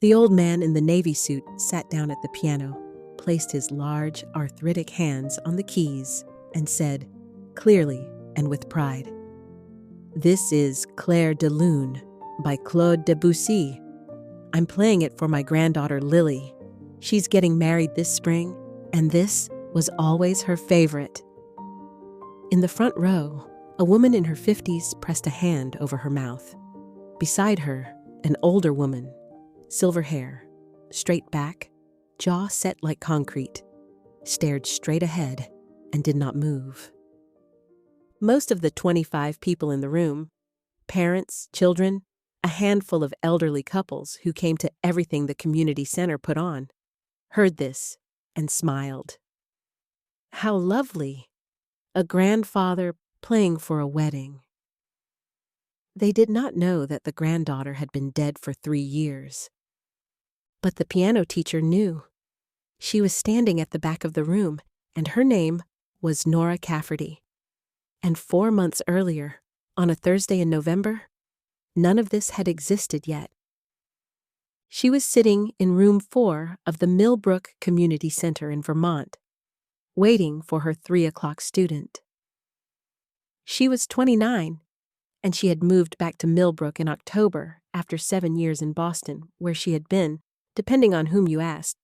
The old man in the navy suit sat down at the piano, placed his large, arthritic hands on the keys, and said, clearly and with pride, "This is Clair de Lune by Claude Debussy. I'm playing it for my granddaughter Lily. She's getting married this spring, and this was always her favorite." In the front row, a woman in her 50s pressed a hand over her mouth. Beside her, an older woman, silver hair, straight back, jaw set like concrete, stared straight ahead and did not move. Most of the 25 people in the room, parents, children, a handful of elderly couples who came to everything the community center put on, heard this and smiled. How lovely! A grandfather playing for a wedding. They did not know that the granddaughter had been dead for 3 years. But the piano teacher knew. She was standing at the back of the room, and her name was Nora Cafferty. And 4 months earlier, on a Thursday in November, none of this had existed yet. She was sitting in room 4 of the Millbrook Community Center in Vermont, waiting for her 3 o'clock student. She was 29, and she had moved back to Millbrook in October after 7 years in Boston, where she had been, depending on whom you asked,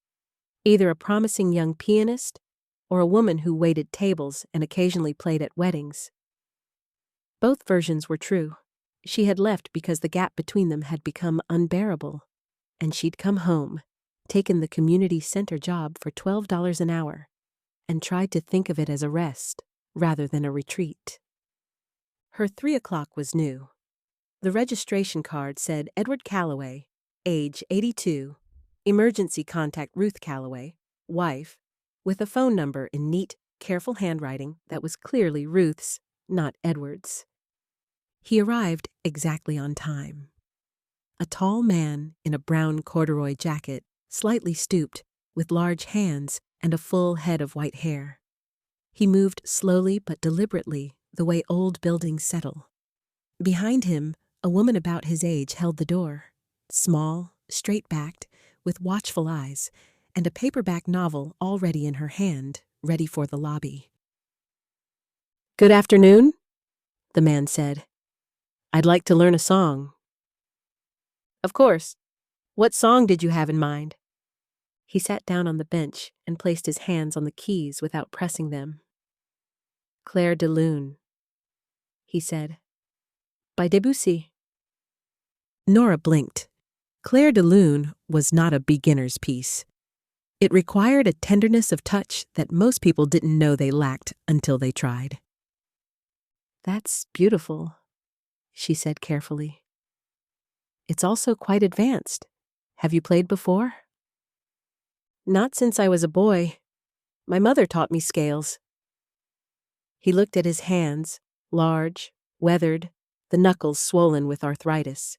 either a promising young pianist or a woman who waited tables and occasionally played at weddings. Both versions were true. She had left because the gap between them had become unbearable, and she'd come home, taken the community center job for $12 an hour, and tried to think of it as a rest rather than a retreat. Her 3 o'clock was new. The registration card said Edward Calloway, age 82, emergency contact Ruth Calloway, wife, with a phone number in neat, careful handwriting that was clearly Ruth's, not Edward's. He arrived exactly on time. A tall man in a brown corduroy jacket, slightly stooped, with large hands and a full head of white hair. He moved slowly but deliberately, the way old buildings settle. Behind him, a woman about his age held the door, small, straight-backed, with watchful eyes, and a paperback novel already in her hand, ready for the lobby. "Good afternoon," the man said. "I'd like to learn a song." "Of course. What song did you have in mind?" He sat down on the bench and placed his hands on the keys without pressing them. "Clair de Lune," he said. "By Debussy." Nora blinked. Clair de Lune was not a beginner's piece. It required a tenderness of touch that most people didn't know they lacked until they tried. "That's beautiful," she said carefully. "It's also quite advanced. Have you played before?" "Not since I was a boy. My mother taught me scales." He looked at his hands, large, weathered, the knuckles swollen with arthritis.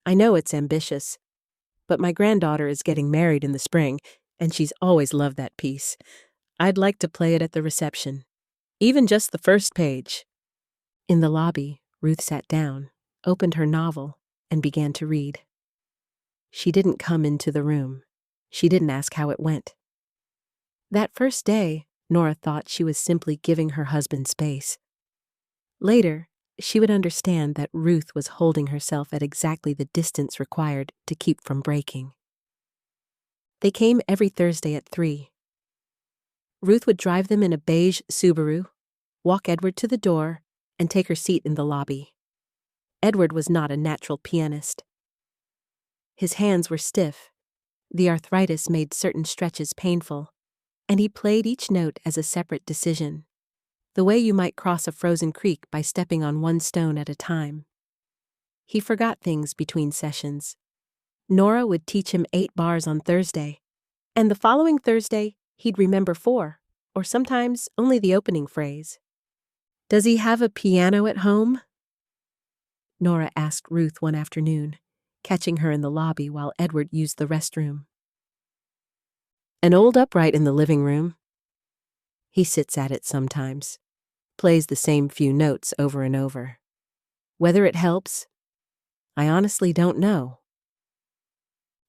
"I know it's ambitious, but my granddaughter is getting married in the spring, and she's always loved that piece. I'd like to play it at the reception, even just the first page." In the lobby, Ruth sat down, opened her novel, and began to read. She didn't come into the room. She didn't ask how it went. That first day, Nora thought she was simply giving her husband space. Later, she would understand that Ruth was holding herself at exactly the distance required to keep from breaking. They came every Thursday at 3. Ruth would drive them in a beige Subaru, walk Edward to the door, and take her seat in the lobby. Edward was not a natural pianist. His hands were stiff. The arthritis made certain stretches painful, and he played each note as a separate decision, the way you might cross a frozen creek by stepping on one stone at a time. He forgot things between sessions. Nora would teach him 8 bars on Thursday, and the following Thursday he'd remember 4, or sometimes only the opening phrase. "Does he have a piano at home?" Nora asked Ruth one afternoon, catching her in the lobby while Edward used the restroom. "An old upright in the living room. He sits at it sometimes, plays the same few notes over and over. Whether it helps, I honestly don't know."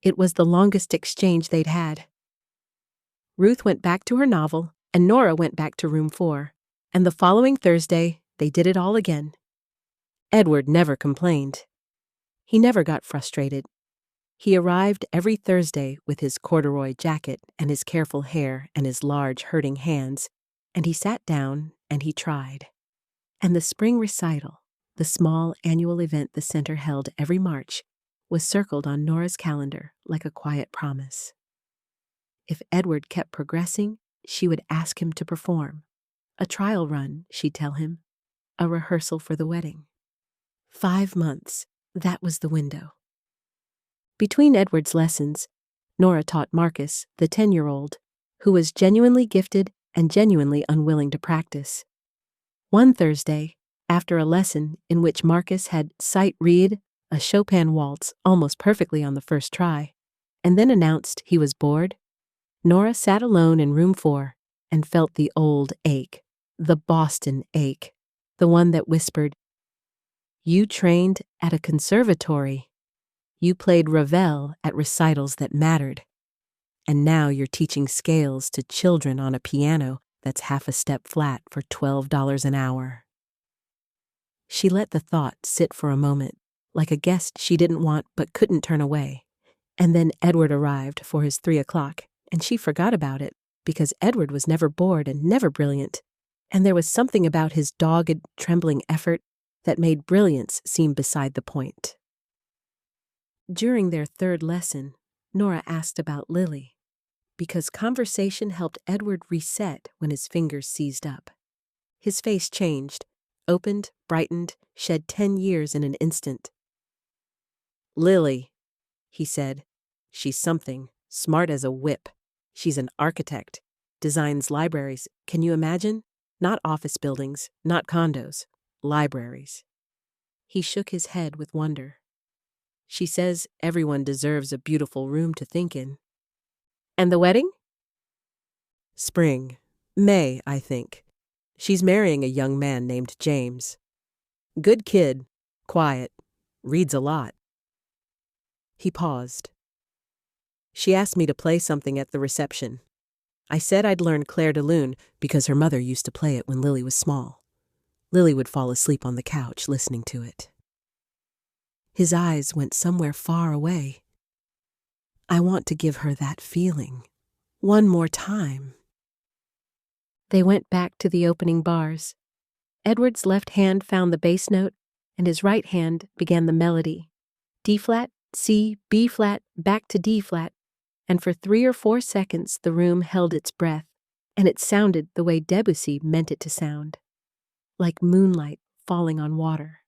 It was the longest exchange they'd had. Ruth went back to her novel, and Nora went back to room 4, and the following Thursday, they did it all again. Edward never complained. He never got frustrated. He arrived every Thursday with his corduroy jacket and his careful hair and his large, hurting hands, and he sat down and he tried. And the spring recital, the small annual event the center held every March, was circled on Nora's calendar like a quiet promise. If Edward kept progressing, she would ask him to perform. A trial run, she'd tell him. A rehearsal for the wedding. 5 months, that was the window. Between Edward's lessons, Nora taught Marcus, the 10-year-old, who was genuinely gifted and genuinely unwilling to practice. One Thursday, after a lesson in which Marcus had sight-read a Chopin waltz almost perfectly on the first try, and then announced he was bored, Nora sat alone in room 4 and felt the old ache, the Boston ache, the one that whispered, "You trained at a conservatory. You played Ravel at recitals that mattered. And now you're teaching scales to children on a piano that's half a step flat for $12 an hour." She let the thought sit for a moment, like a guest she didn't want but couldn't turn away. And then Edward arrived for his 3 o'clock, and she forgot about it, because Edward was never bored and never brilliant, and there was something about his dogged, trembling effort that made brilliance seem beside the point. During their 3rd lesson, Nora asked about Lily, because conversation helped Edward reset when his fingers seized up. His face changed, opened, brightened, shed 10 years in an instant. "Lily," he said, "she's something, smart as a whip. She's an architect, designs libraries. Can you imagine? Not office buildings, not condos, libraries." He shook his head with wonder. "She says everyone deserves a beautiful room to think in." "And the wedding?" "Spring. May, I think. She's marrying a young man named James. Good kid, quiet, reads a lot." He paused. "She asked me to play something at the reception. I said I'd learn Clair de Lune because her mother used to play it when Lily was small. Lily would fall asleep on the couch listening to it." His eyes went somewhere far away. "I want to give her that feeling. One more time." They went back to the opening bars. Edward's left hand found the bass note, and his right hand began the melody. D-flat, C, B-flat, back to D-flat, and for 3 or 4 seconds the room held its breath, and it sounded the way Debussy meant it to sound, like moonlight falling on water.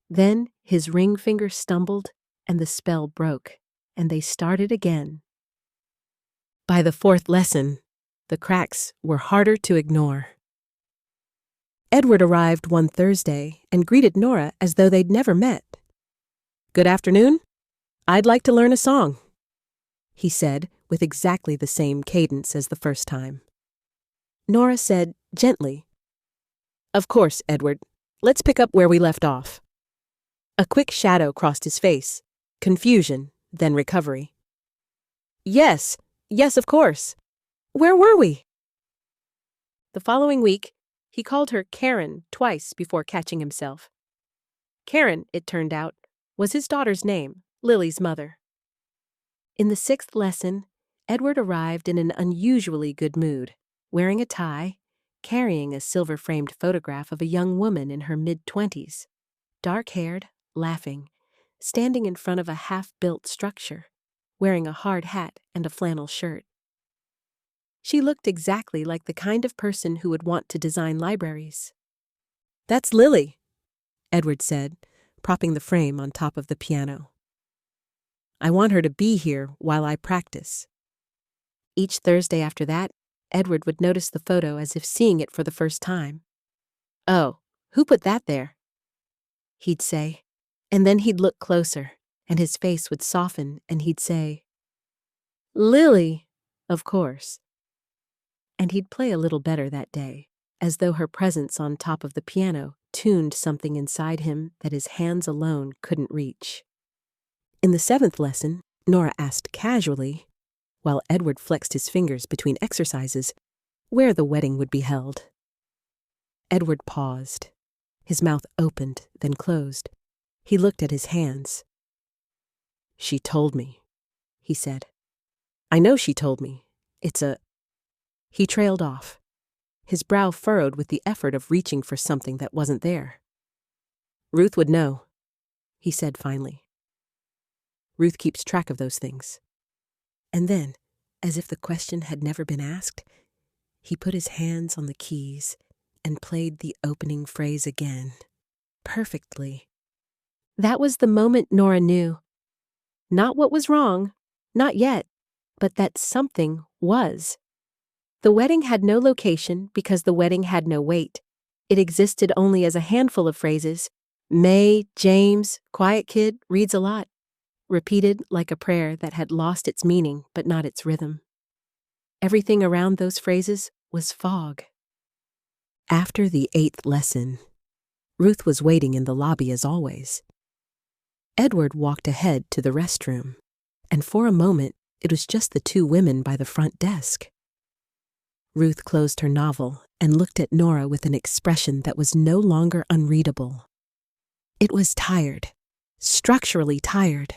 Then his ring finger stumbled, and the spell broke, and they started again. By the 4th lesson, the cracks were harder to ignore. Edward arrived one Thursday and greeted Nora as though they'd never met. "Good afternoon. I'd like to learn a song," he said with exactly the same cadence as the first time. Nora said gently, "Of course, Edward. Let's pick up where we left off." A quick shadow crossed his face, confusion, then recovery. Yes, of course. Where were we?" The following week, he called her Karen twice before catching himself. Karen, it turned out, was his daughter's name, Lily's mother. In the 6th lesson, Edward arrived in an unusually good mood, wearing a tie, carrying a silver-framed photograph of a young woman in her mid-20s, dark-haired, laughing, standing in front of a half-built structure, wearing a hard hat and a flannel shirt. She looked exactly like the kind of person who would want to design libraries. "That's Lily," Edward said, propping the frame on top of the piano. "I want her to be here while I practice." Each Thursday after that, Edward would notice the photo as if seeing it for the first time. "Oh, who put that there?" he'd say, and then he'd look closer, and his face would soften, and he'd say, "Lily, of course." And he'd play a little better that day, as though her presence on top of the piano tuned something inside him that his hands alone couldn't reach. In the 7th lesson, Nora asked casually, while Edward flexed his fingers between exercises, where the wedding would be held. Edward paused. His mouth opened, then closed. He looked at his hands. "She told me," he said. "I know she told me. It's a—" He trailed off, his brow furrowed with the effort of reaching for something that wasn't there. "Ruth would know," he said finally. "Ruth keeps track of those things." And then, as if the question had never been asked, he put his hands on the keys and played the opening phrase again, perfectly. That was the moment Nora knew. Not what was wrong, not yet, but that something was. The wedding had no location because the wedding had no weight. It existed only as a handful of phrases. May, James, quiet kid, reads a lot. Repeated like a prayer that had lost its meaning but not its rhythm. Everything around those phrases was fog. After the 8th lesson, Ruth was waiting in the lobby as always. Edward walked ahead to the restroom, and for a moment it was just the two women by the front desk. Ruth closed her novel and looked at Nora with an expression that was no longer unreadable. It was tired, structurally tired.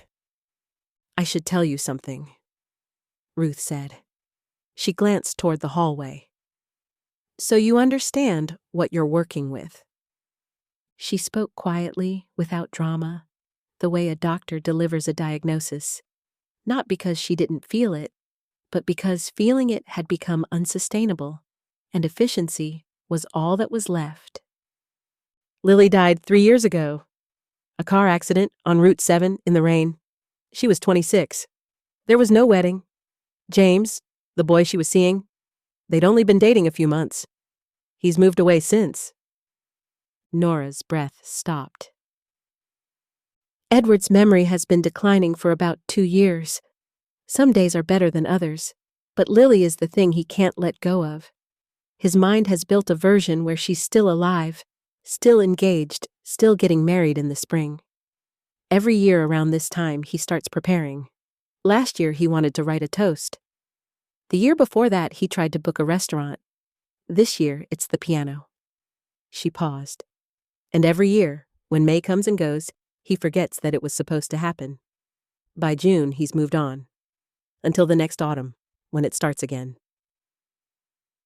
"I should tell you something," Ruth said. She glanced toward the hallway. "So you understand what you're working with." She spoke quietly, without drama, the way a doctor delivers a diagnosis, not because she didn't feel it, but because feeling it had become unsustainable, and efficiency was all that was left. "Lily died 3 years ago. A car accident on Route 7 in the rain. She was 26. There was no wedding. James, the boy she was seeing, they'd only been dating a few months. He's moved away since." Nora's breath stopped. "Edward's memory has been declining for about 2 years. Some days are better than others, but Lily is the thing he can't let go of. His mind has built a version where she's still alive, still engaged, still getting married in the spring. Every year around this time, he starts preparing. Last year, he wanted to write a toast. The year before that, he tried to book a restaurant. This year, it's the piano." She paused. "And every year, when May comes and goes, he forgets that it was supposed to happen. By June, he's moved on. Until the next autumn, when it starts again."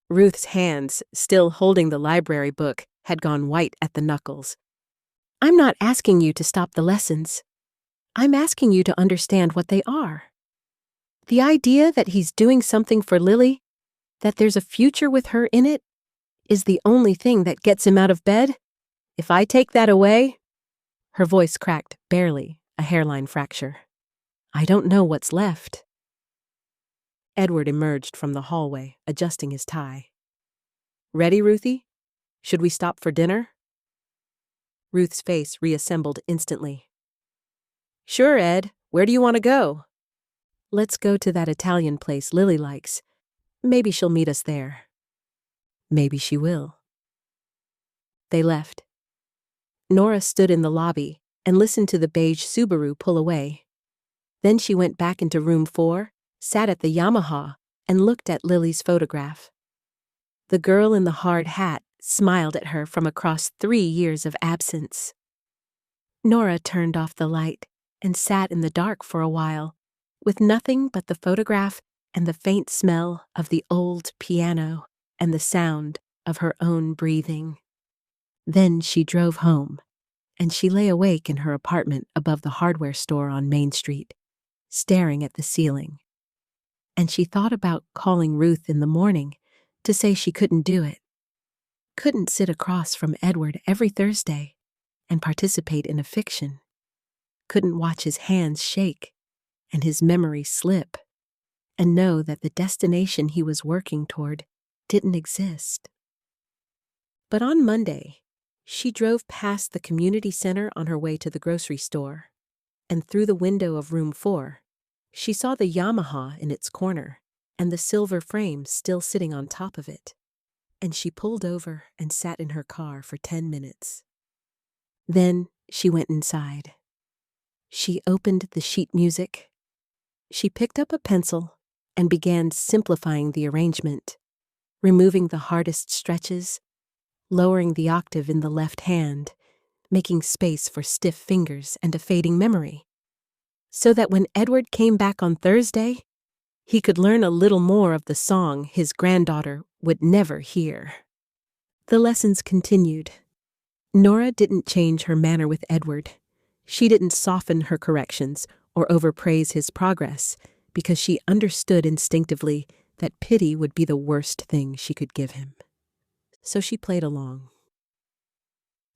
Ruth's hands, still holding the library book, had gone white at the knuckles. "I'm not asking you to stop the lessons. I'm asking you to understand what they are. The idea that he's doing something for Lily, that there's a future with her in it, is the only thing that gets him out of bed. If I take that away—" Her voice cracked barely, a hairline fracture. "I don't know what's left." Edward emerged from the hallway, adjusting his tie. "Ready, Ruthie? Should we stop for dinner?" Ruth's face reassembled instantly. "Sure, Ed. Where do you want to go?" "Let's go to that Italian place Lily likes. Maybe she'll meet us there." "Maybe she will." They left. Nora stood in the lobby and listened to the beige Subaru pull away. Then she went back into room 4, sat at the Yamaha, and looked at Lily's photograph. The girl in the hard hat smiled at her from across 3 years of absence. Nora turned off the light and sat in the dark for a while, with nothing but the photograph and the faint smell of the old piano and the sound of her own breathing. Then she drove home, and she lay awake in her apartment above the hardware store on Main Street, staring at the ceiling. And she thought about calling Ruth in the morning to say she couldn't do it. Couldn't sit across from Edward every Thursday and participate in a fiction. Couldn't watch his hands shake and his memory slip and know that the destination he was working toward didn't exist. But on Monday, she drove past the community center on her way to the grocery store, and through the window of room 4, she saw the Yamaha in its corner and the silver frame still sitting on top of it, and she pulled over and sat in her car for 10 minutes. Then she went inside. She opened the sheet music, She picked up a pencil and began simplifying the arrangement, removing the hardest stretches, lowering the octave in the left hand, making space for stiff fingers and a fading memory, so that when Edward came back on Thursday, he could learn a little more of the song his granddaughter would never hear. The lessons continued. Nora didn't change her manner with Edward. She didn't soften her corrections or overpraise his progress because she understood instinctively that pity would be the worst thing she could give him. So she played along.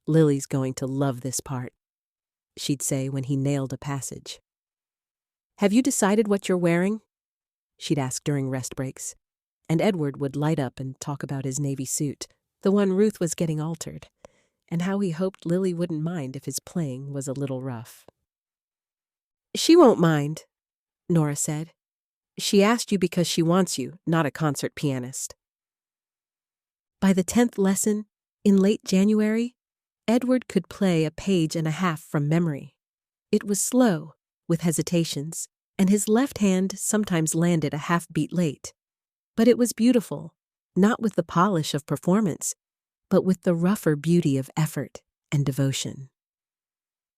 "Lily's going to love this part," she'd say when he nailed a passage. "Have you decided what you're wearing?" she'd ask during rest breaks, and Edward would light up and talk about his navy suit, the one Ruth was getting altered, and how he hoped Lily wouldn't mind if his playing was a little rough. "She won't mind," Nora said. "She asked you because she wants you, not a concert pianist." By the 10th lesson, in late January, Edward could play a page and a half from memory. It was slow, with hesitations, and his left hand sometimes landed a half beat late. But it was beautiful, not with the polish of performance, but with the rougher beauty of effort and devotion.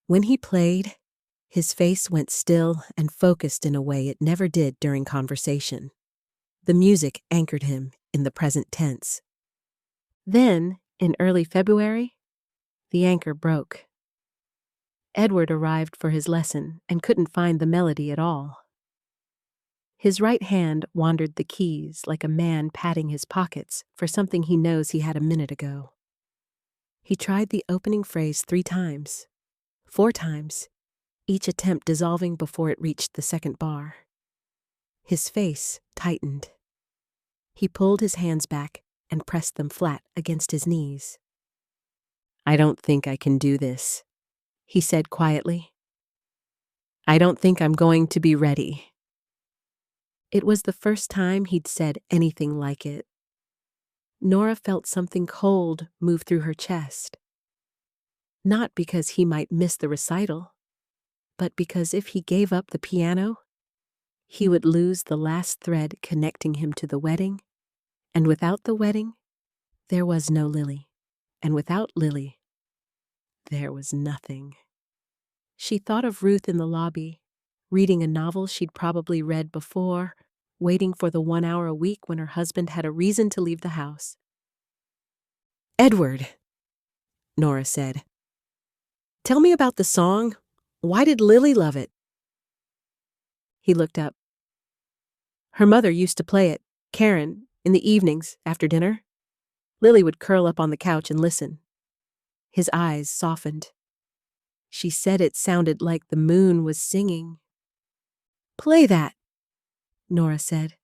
When he played, his face went still and focused in a way it never did during conversation. The music anchored him in the present tense. Then, in early February, the anchor broke. Edward arrived for his lesson and couldn't find the melody at all. His right hand wandered the keys like a man patting his pockets for something he knows he had a minute ago. He tried the opening phrase 3 times, 4 times, each attempt dissolving before it reached the second bar. His face tightened. He pulled his hands back and pressed them flat against his knees. "I don't think I can do this," he said quietly. "I don't think I'm going to be ready." It was the first time he'd said anything like it. Nora felt something cold move through her chest. Not because he might miss the recital, but because if he gave up the piano, he would lose the last thread connecting him to the wedding, and without the wedding, there was no Lily, and without Lily, there was nothing. She thought of Ruth in the lobby, reading a novel she'd probably read before, waiting for the 1 hour a week when her husband had a reason to leave the house. "Edward," Nora said, "tell me about the song. Why did Lily love it?" He looked up. "Her mother used to play it, Karen, in the evenings after dinner. Lily would curl up on the couch and listen." His eyes softened. "She said it sounded like the moon was singing." "Play that," Nora said.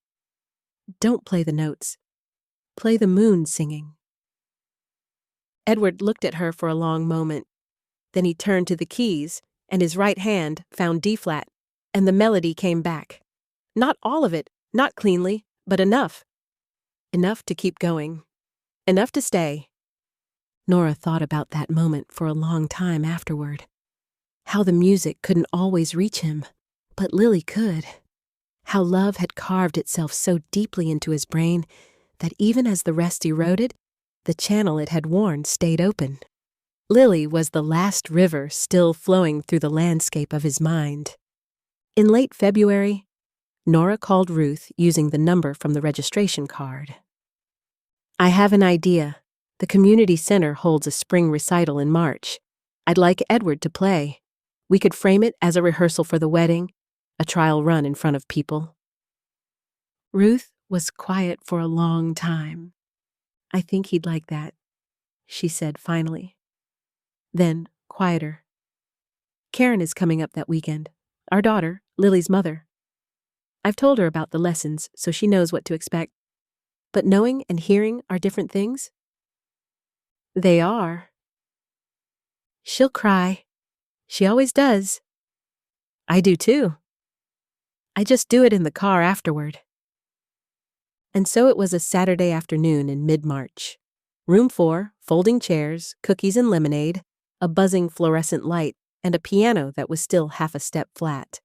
"Don't play the notes. Play the moon singing." Edward looked at her for a long moment. Then he turned to the keys, and his right hand found D-flat, and the melody came back. Not all of it, not cleanly, but enough. Enough to keep going. Enough to stay. Nora thought about that moment for a long time afterward. How the music couldn't always reach him, but Lily could. How love had carved itself so deeply into his brain that even as the rest eroded, the channel it had worn stayed open. Lily was the last river still flowing through the landscape of his mind. In late February, Nora called Ruth using the number from the registration card. "I have an idea. The community center holds a spring recital in March. I'd like Edward to play. We could frame it as a rehearsal for the wedding, a trial run in front of people." Ruth was quiet for a long time. "I think he'd like that," she said finally. Then, quieter. "Karen is coming up that weekend. Our daughter, Lily's mother. I've told her about the lessons so she knows what to expect. But knowing and hearing are different things." "They are." "She'll cry. She always does." "I do too. I just do it in the car afterward." And so it was a Saturday afternoon in mid-March. Room 4, folding chairs, cookies and lemonade, a buzzing fluorescent light, and a piano that was still half a step flat.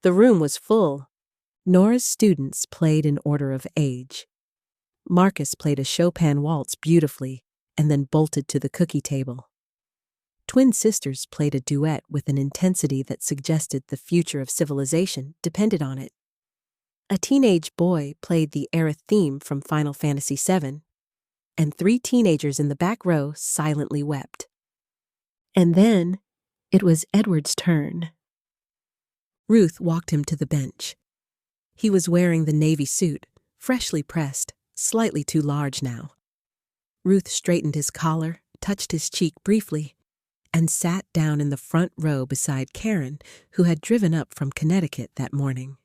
The room was full, Nora's students played in order of age. Marcus played a Chopin waltz beautifully and then bolted to the cookie table. Twin sisters played a duet with an intensity that suggested the future of civilization depended on it. A teenage boy played the Aerith theme from Final Fantasy VII, and 3 teenagers in the back row silently wept. And then it was Edward's turn. Ruth walked him to the bench. He was wearing the navy suit, freshly pressed, slightly too large now. Ruth straightened his collar, touched his cheek briefly, and sat down in the front row beside Karen, who had driven up from Connecticut that morning.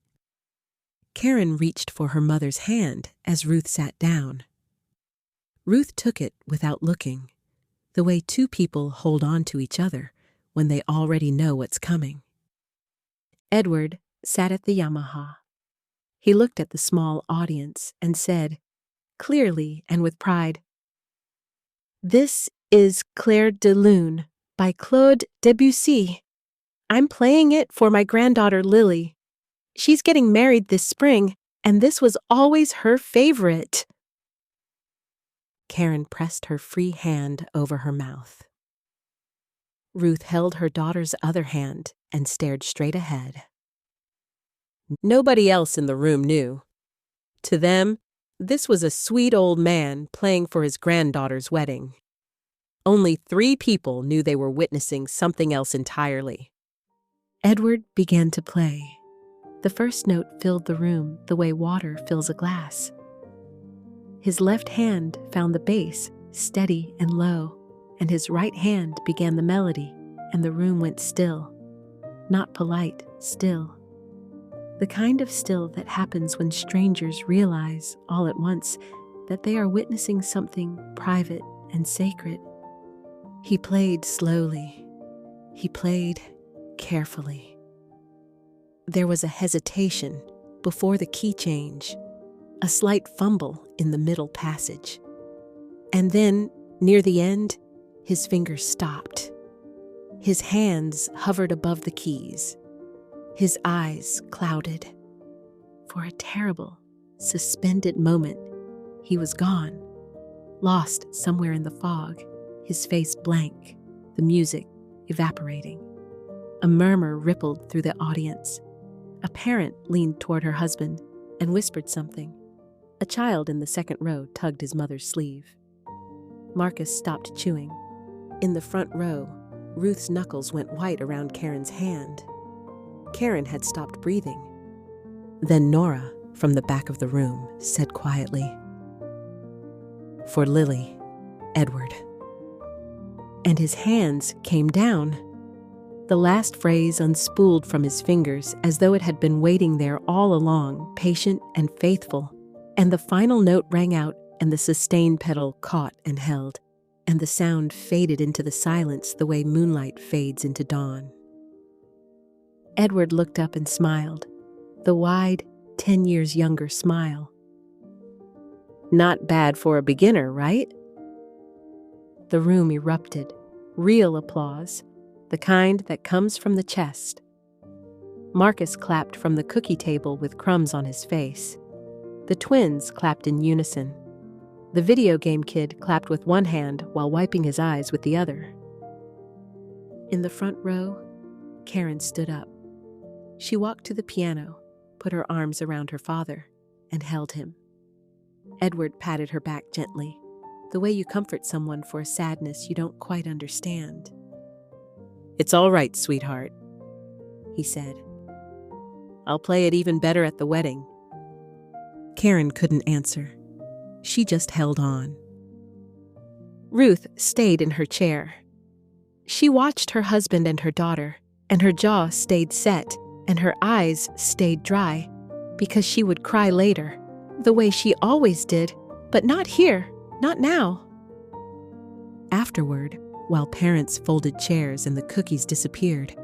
Karen reached for her mother's hand as Ruth sat down. Ruth took it without looking, the way 2 people hold on to each other when they already know what's coming. Edward sat at the Yamaha. He looked at the small audience and said, clearly and with pride, "This is Clair de Lune by Claude Debussy. I'm playing it for my granddaughter Lily. She's getting married this spring, and this was always her favorite." Karen pressed her free hand over her mouth. Ruth held her daughter's other hand and stared straight ahead. Nobody else in the room knew. To them, this was a sweet old man playing for his granddaughter's wedding. Only 3 people knew they were witnessing something else entirely. Edward began to play. The first note filled the room the way water fills a glass. His left hand found the bass, steady and low, and his right hand began the melody, and the room went still. Not polite, still. The kind of still that happens when strangers realize, all at once, that they are witnessing something private and sacred. He played slowly. He played carefully. There was a hesitation before the key change, a slight fumble in the middle passage. And then, near the end, his fingers stopped. His hands hovered above the keys. His eyes clouded. For a terrible, suspended moment, he was gone, lost somewhere in the fog, his face blank, the music evaporating. A murmur rippled through the audience. A parent leaned toward her husband and whispered something. A child in the second row tugged his mother's sleeve. Marcus stopped chewing. In the front row, Ruth's knuckles went white around Karen's hand. Karen had stopped breathing. Then Nora, from the back of the room, said quietly, "For Lily, Edward." And his hands came down. The last phrase unspooled from his fingers as though it had been waiting there all along, patient and faithful. And the final note rang out, and the sustained pedal caught and held, and the sound faded into the silence the way moonlight fades into dawn. Edward looked up and smiled, the wide, 10 years younger smile. "Not bad for a beginner, right?" The room erupted, real applause, the kind that comes from the chest. Marcus clapped from the cookie table with crumbs on his face. The twins clapped in unison. The video game kid clapped with one hand while wiping his eyes with the other. In the front row, Karen stood up. She walked to the piano, put her arms around her father, and held him. Edward patted her back gently, the way you comfort someone for a sadness you don't quite understand. "It's all right, sweetheart," he said. "I'll play it even better at the wedding." Karen couldn't answer. She just held on. Ruth stayed in her chair. She watched her husband and her daughter, and her jaw stayed set, and her eyes stayed dry, because she would cry later, the way she always did, but not here, not now. Afterward, while parents folded chairs and the cookies disappeared,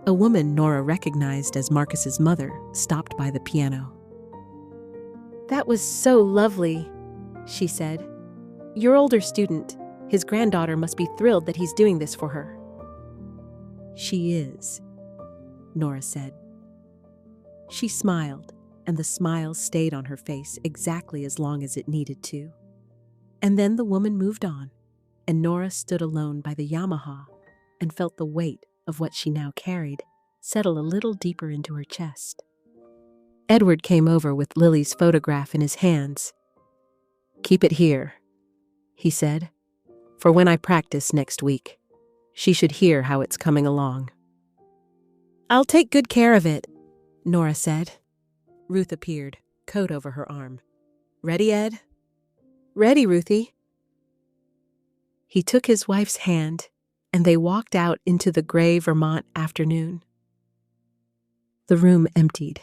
a woman Nora recognized as Marcus's mother stopped by the piano. "That was so lovely," she said. "Your older student, his granddaughter, must be thrilled that he's doing this for her." "She is," Nora said. She smiled, and the smile stayed on her face exactly as long as it needed to. And then the woman moved on, and Nora stood alone by the Yamaha and felt the weight of what she now carried settle a little deeper into her chest. Edward came over with Lily's photograph in his hands. "Keep it here," he said, "for when I practice next week. She should hear how it's coming along." "I'll take good care of it," Nora said. Ruth appeared, coat over her arm. "Ready, Ed?" "Ready, Ruthie." He took his wife's hand, and they walked out into the gray Vermont afternoon. The room emptied.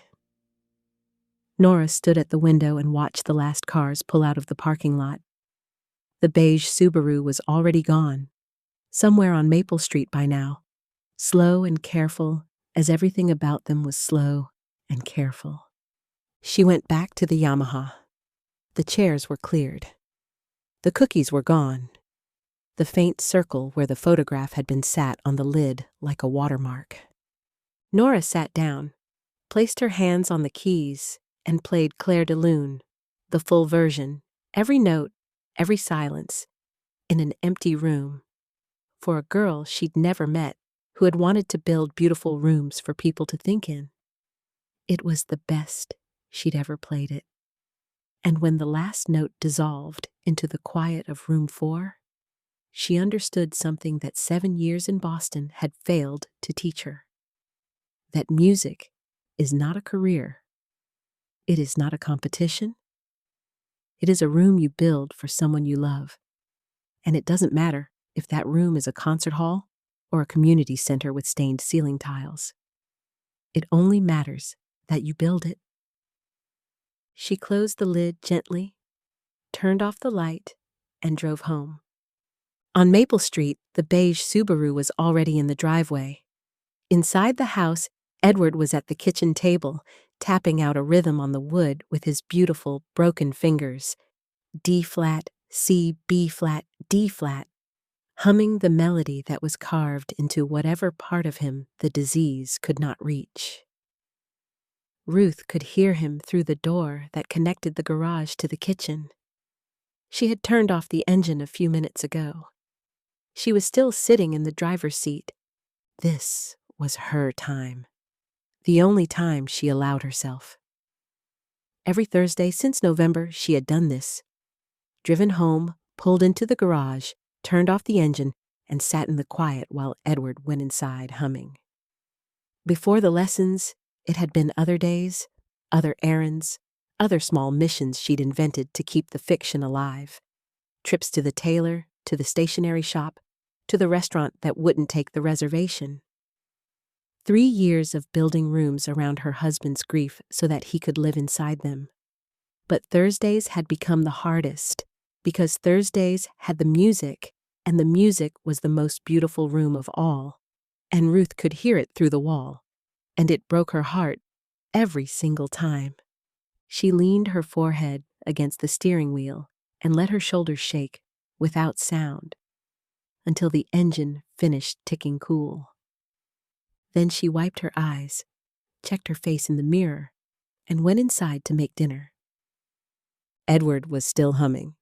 Nora stood at the window and watched the last cars pull out of the parking lot. The beige Subaru was already gone, somewhere on Maple Street by now, slow and careful as everything about them was slow and careful. She went back to the Yamaha. The chairs were cleared. The cookies were gone. The faint circle where the photograph had been sat on the lid like a watermark. Nora sat down, placed her hands on the keys, and played Clair de Lune, the full version, every note, every silence, in an empty room, for a girl she'd never met who had wanted to build beautiful rooms for people to think in. It was the best she'd ever played it. And when the last note dissolved into the quiet of room 4, she understood something that 7 years in Boston had failed to teach her. That music is not a career. It is not a competition. It is a room you build for someone you love. And it doesn't matter if that room is a concert hall or a community center with stained ceiling tiles. It only matters that you build it. She closed the lid gently, turned off the light, and drove home. On Maple Street, the beige Subaru was already in the driveway. Inside the house, Edward was at the kitchen table, tapping out a rhythm on the wood with his beautiful, broken fingers. D-flat, C, B-flat, D-flat, humming the melody that was carved into whatever part of him the disease could not reach. Ruth could hear him through the door that connected the garage to the kitchen. She had turned off the engine a few minutes ago. She was still sitting in the driver's seat. This was her time. The only time she allowed herself. Every Thursday since November, she had done this. Driven home, pulled into the garage, turned off the engine, and sat in the quiet while Edward went inside humming. Before the lessons, it had been other days, other errands, other small missions she'd invented to keep the fiction alive. Trips to the tailor, to the stationery shop, to the restaurant that wouldn't take the reservation. 3 years of building rooms around her husband's grief so that he could live inside them. But Thursdays had become the hardest because Thursdays had the music, and the music was the most beautiful room of all, and Ruth could hear it through the wall, and it broke her heart every single time. She leaned her forehead against the steering wheel and let her shoulders shake without sound until the engine finished ticking cool. Then she wiped her eyes, checked her face in the mirror, and went inside to make dinner. Edward was still humming.